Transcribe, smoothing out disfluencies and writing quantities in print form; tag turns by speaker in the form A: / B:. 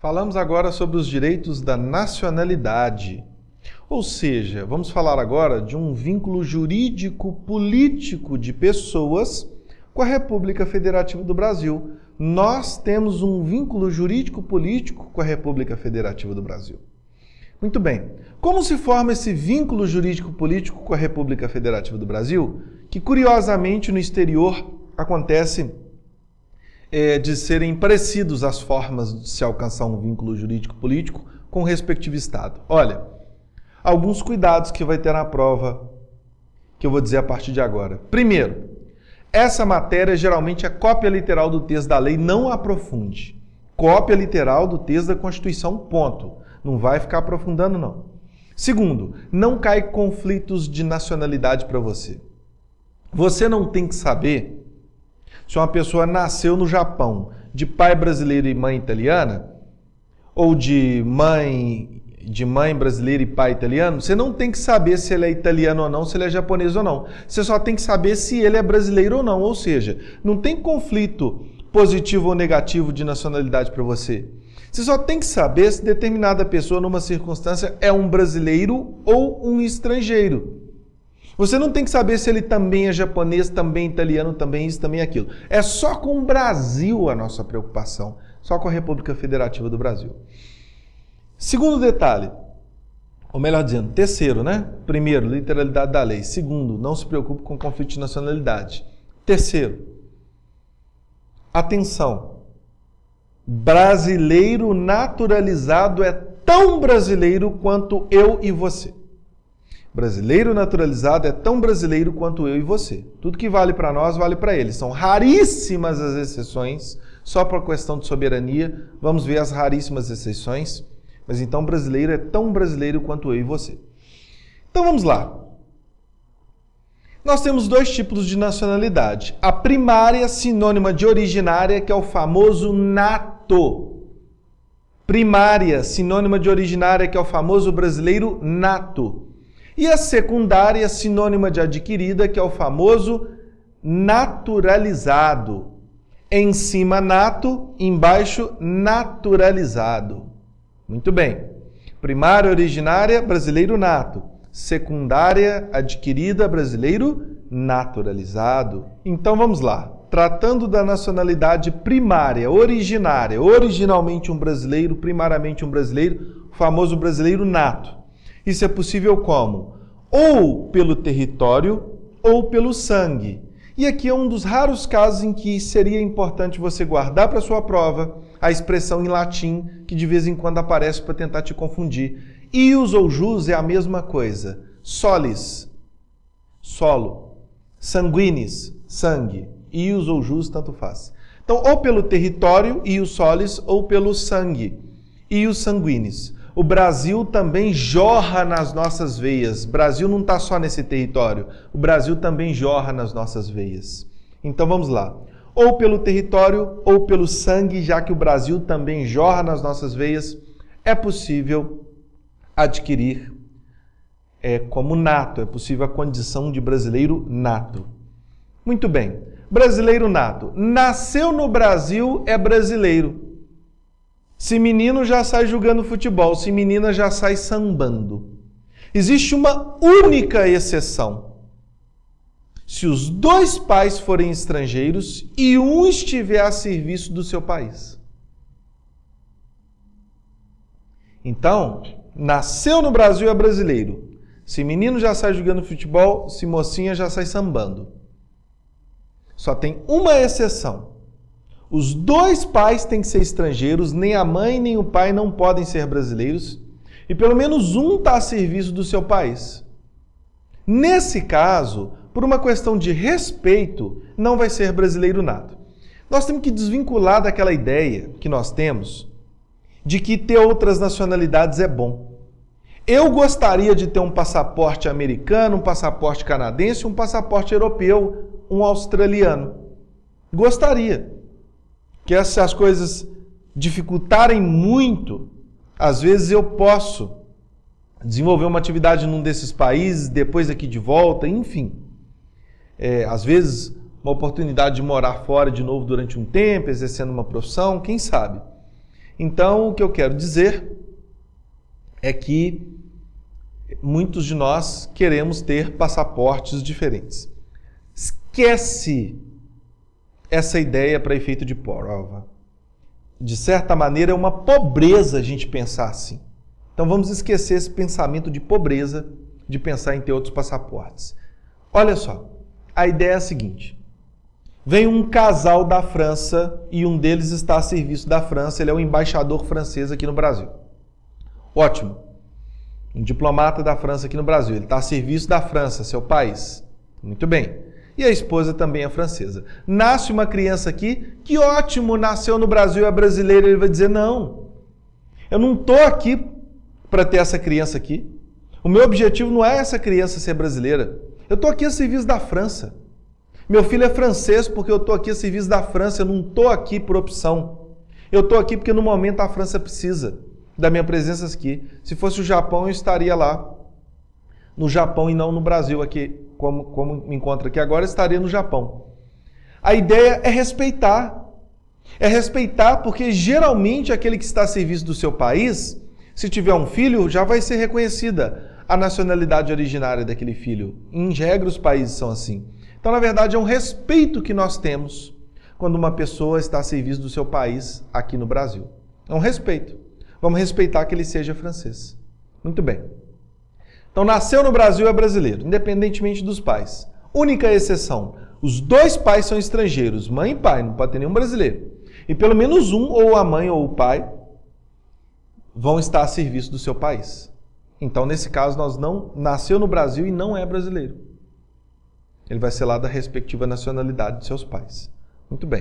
A: Falamos agora sobre os direitos da nacionalidade. Ou seja, vamos falar agora de um vínculo jurídico-político de pessoas com a República Federativa do Brasil. Nós temos um vínculo jurídico-político com a República Federativa do Brasil. Muito bem. Como se forma esse vínculo jurídico-político com a República Federativa do Brasil? Que, curiosamente, no exterior acontece de serem parecidos as formas de se alcançar um vínculo jurídico-político com o respectivo Estado. Olha, alguns cuidados que vai ter na prova que eu vou dizer a partir de agora. Primeiro, essa matéria geralmente é cópia literal do texto da lei, não aprofunde. Cópia literal do texto da Constituição, ponto. Não vai ficar aprofundando, não. Segundo, não cai conflitos de nacionalidade para você. Você não tem que saber se uma pessoa nasceu no Japão de pai brasileiro e mãe italiana, ou de mãe brasileira e pai italiano. Você não tem que saber se ele é italiano ou não, se ele é japonês ou não. Você só tem que saber se ele é brasileiro ou não. Ou seja, não tem conflito positivo ou negativo de nacionalidade para você. Você só tem que saber se determinada pessoa, numa circunstância, é um brasileiro ou um estrangeiro. Você não tem que saber se ele também é japonês, também italiano, também isso, também aquilo. É só com o Brasil a nossa preocupação, só com a República Federativa do Brasil. Segundo detalhe, ou melhor dizendo, terceiro, né? Primeiro, literalidade da lei. Segundo, não se preocupe com conflito de nacionalidade. Terceiro, atenção, brasileiro naturalizado é tão brasileiro quanto eu e você. Brasileiro naturalizado é tão brasileiro quanto eu e você. Tudo que vale para nós, vale para eles. São raríssimas as exceções, só para a questão de soberania. Vamos ver as raríssimas exceções. Mas então brasileiro é tão brasileiro quanto eu e você. Então vamos lá. Nós temos dois tipos de nacionalidade. A primária, sinônima de originária, que é o famoso nato. Primária, sinônima de originária, que é o famoso brasileiro nato. E a secundária, sinônima de adquirida, que é o famoso naturalizado. Em cima nato, embaixo naturalizado. Muito bem. Primária, originária, brasileiro nato. Secundária, adquirida, brasileiro naturalizado. Então vamos lá. Tratando da nacionalidade primária, originária, originalmente um brasileiro, primariamente um brasileiro, o famoso brasileiro nato. Isso é possível como? Ou pelo território ou pelo sangue. E aqui é um dos raros casos em que seria importante você guardar para sua prova a expressão em latim que de vez em quando aparece para tentar te confundir. Ius ou jus é a mesma coisa. Solis, solo. Sanguinis, sangue. Ius ou jus, tanto faz. Então, ou pelo território, ius solis, ou pelo sangue, ius sanguinis. O Brasil também jorra nas nossas veias. O Brasil não está só nesse território. O Brasil também jorra nas nossas veias. Então vamos lá. Ou pelo território ou pelo sangue, já que o Brasil também jorra nas nossas veias, é possível adquirir como nato. É possível a condição de brasileiro nato. Muito bem. Brasileiro nato. Nasceu no Brasil, é brasileiro. Se menino já sai jogando futebol, se menina já sai sambando. Existe uma única exceção. Se os dois pais forem estrangeiros e um estiver a serviço do seu país. Então, nasceu no Brasil é brasileiro. Se menino já sai jogando futebol, se mocinha já sai sambando. Só tem uma exceção. Os dois pais têm que ser estrangeiros, nem a mãe nem o pai não podem ser brasileiros, e pelo menos um está a serviço do seu país. Nesse caso, por uma questão de respeito, não vai ser brasileiro nato. Nós temos que desvincular daquela ideia que nós temos de que ter outras nacionalidades é bom. Eu gostaria de ter um passaporte americano, um passaporte canadense, um passaporte europeu, um australiano. Gostaria. Que se as coisas dificultarem muito, às vezes eu posso desenvolver uma atividade num desses países, depois aqui de volta, enfim. Às vezes, uma oportunidade de morar fora de novo durante um tempo, exercendo uma profissão, quem sabe. Então, o que eu quero dizer é que muitos de nós queremos ter passaportes diferentes. Esquece essa ideia para efeito de prova. De certa maneira, é uma pobreza a gente pensar assim. Então vamos esquecer esse pensamento de pobreza de pensar em ter outros passaportes. Olha só, a ideia é a seguinte. Vem um casal da França e um deles está a serviço da França, ele é o embaixador francês aqui no Brasil. Ótimo. Um diplomata da França aqui no Brasil, ele está a serviço da França, seu país. Muito bem. E a esposa também é francesa. Nasce uma criança aqui, que ótimo, nasceu no Brasil, é brasileiro. Ele vai dizer, não, eu não estou aqui para ter essa criança aqui. O meu objetivo não é essa criança ser brasileira. Eu estou aqui a serviço da França. Meu filho é francês porque eu estou aqui a serviço da França, eu não estou aqui por opção. Eu estou aqui porque no momento a França precisa da minha presença aqui. Se fosse o Japão, eu estaria lá no Japão e não no Brasil aqui. Como me encontro aqui agora, estaria no Japão. A ideia é respeitar. É respeitar porque geralmente aquele que está a serviço do seu país, se tiver um filho, já vai ser reconhecida a nacionalidade originária daquele filho. Em regra, os países são assim. Então, na verdade, é um respeito que nós temos quando uma pessoa está a serviço do seu país aqui no Brasil. É um respeito. Vamos respeitar que ele seja francês. Muito bem. Então, nasceu no Brasil, é brasileiro, independentemente dos pais. Única exceção, os dois pais são estrangeiros, mãe e pai, não pode ter nenhum brasileiro. E pelo menos um, ou a mãe ou o pai, vão estar a serviço do seu país. Então, nesse caso, nasceu no Brasil e não é brasileiro. Ele vai ser lá da respectiva nacionalidade de seus pais. Muito bem.